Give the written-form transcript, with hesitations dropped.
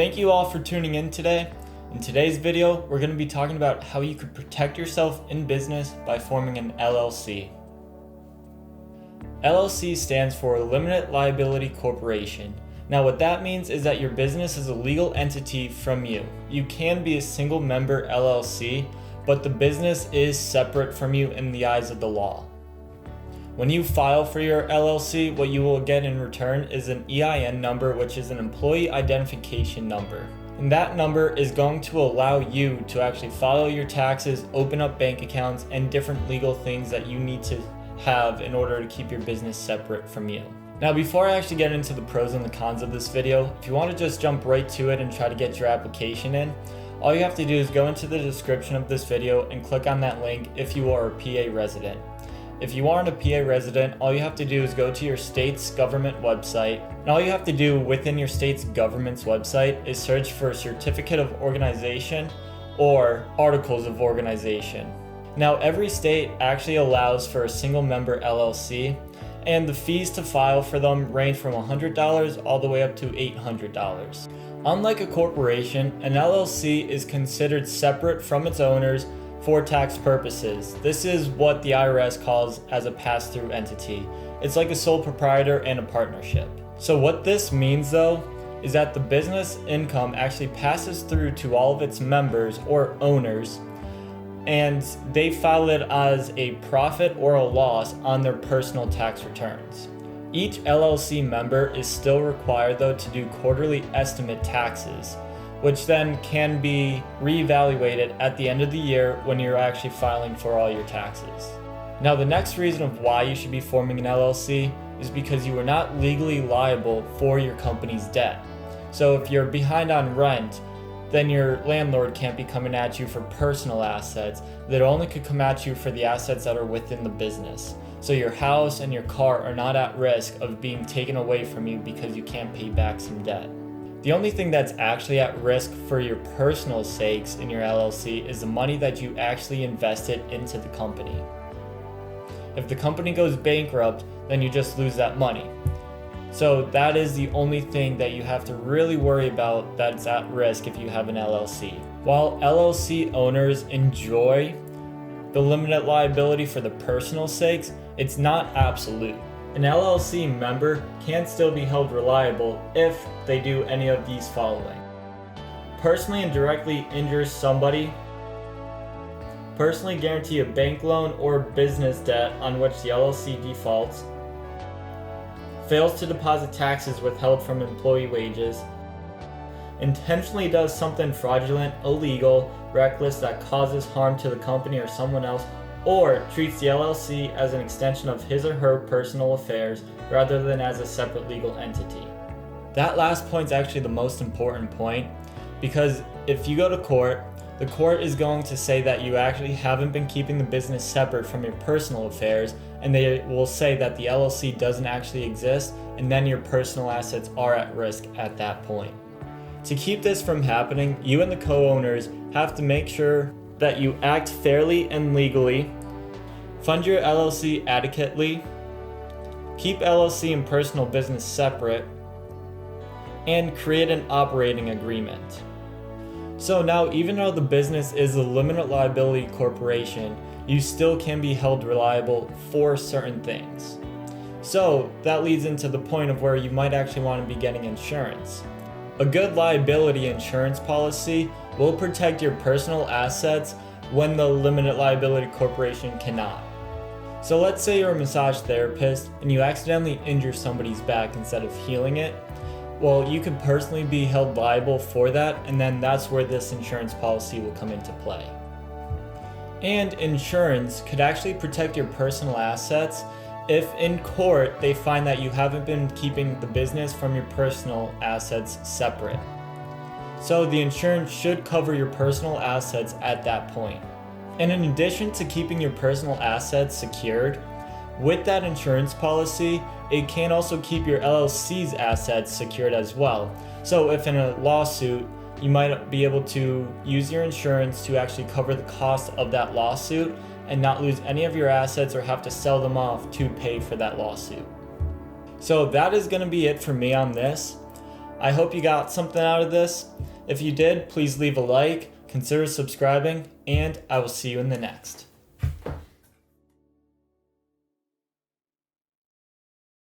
Thank you all for tuning in today. In today's video, we're going to be talking about how you could protect yourself in business by forming an LLC. LLC stands for Limited Liability Corporation. Now what that means is that your business is a legal entity from you. You can be a single member LLC, but the business is separate from you in the eyes of the law. When you file for your LLC, what you will get in return is an EIN number, which is an employee identification number. And that number is going to allow you to actually file your taxes, open up bank accounts, and different legal things that you need to have in order to keep your business separate from you. Now, before I actually get into the pros and the cons of this video, if you want to just jump right to it and try to get your application in, all you have to do is go into the description of this video and click on that link if you are a PA resident. If you aren't a PA resident, all you have to do is go to your state's government website, and all you have to do within your state's government's website is search for Certificate of Organization or Articles of Organization. Now, every state actually allows for a single member LLC, and the fees to file for them range from $100 all the way up to $800. Unlike a corporation, an LLC is considered separate from its owners for tax purposes. This is what the IRS calls as a pass-through entity. It's like a sole proprietor and a partnership. So what this means though, is that the business income actually passes through to all of its members or owners, and they file it as a profit or a loss on their personal tax returns. Each LLC member is still required though to do quarterly estimate taxes, which then can be reevaluated at the end of the year when you're actually filing for all your taxes. Now, the next reason of why you should be forming an LLC is because you are not legally liable for your company's debt. So if you're behind on rent, then your landlord can't be coming at you for personal assets. That only could come at you for the assets that are within the business. So your house and your car are not at risk of being taken away from you because you can't pay back some debt. The only thing that's actually at risk for your personal sakes in your LLC is the money that you actually invested into the company. If the company goes bankrupt, then you just lose that money. So that is the only thing that you have to really worry about that's at risk if you have an LLC. While LLC owners enjoy the limited liability for the personal sakes, it's not absolute. An LLC member can still be held reliable if they do any of these following: personally and directly injure somebody, personally guarantee a bank loan or business debt on which the LLC defaults, fails to deposit taxes withheld from employee wages, intentionally does something fraudulent, illegal, reckless that causes harm to the company or someone else, or treats the LLC as an extension of his or her personal affairs rather than as a separate legal entity. That last point is actually the most important point, because if you go to court, the court is going to say that you actually haven't been keeping the business separate from your personal affairs, and they will say that the LLC doesn't actually exist, and then your personal assets are at risk at that point. To keep this from happening, you and the co-owners have to make sure that you act fairly and legally, fund your LLC adequately, keep LLC and personal business separate, and create an operating agreement. So now, even though the business is a limited liability corporation, you still can be held reliable for certain things. So that leads into the point of where you might actually want to be getting insurance. A good liability insurance policy will protect your personal assets when the limited liability corporation cannot. So let's say you're a massage therapist and you accidentally injure somebody's back instead of healing it. Well, you could personally be held liable for that, and then that's where this insurance policy will come into play. And insurance could actually protect your personal assets if in court they find that you haven't been keeping the business from your personal assets separate. So the insurance should cover your personal assets at that point. And in addition to keeping your personal assets secured, with that insurance policy, it can also keep your LLC's assets secured as well. So if in a lawsuit, you might be able to use your insurance to actually cover the cost of that lawsuit and not lose any of your assets or have to sell them off to pay for that lawsuit. So that is going to be it for me on this. I hope you got something out of this. If you did, please leave a like, consider subscribing, and I will see you in the next.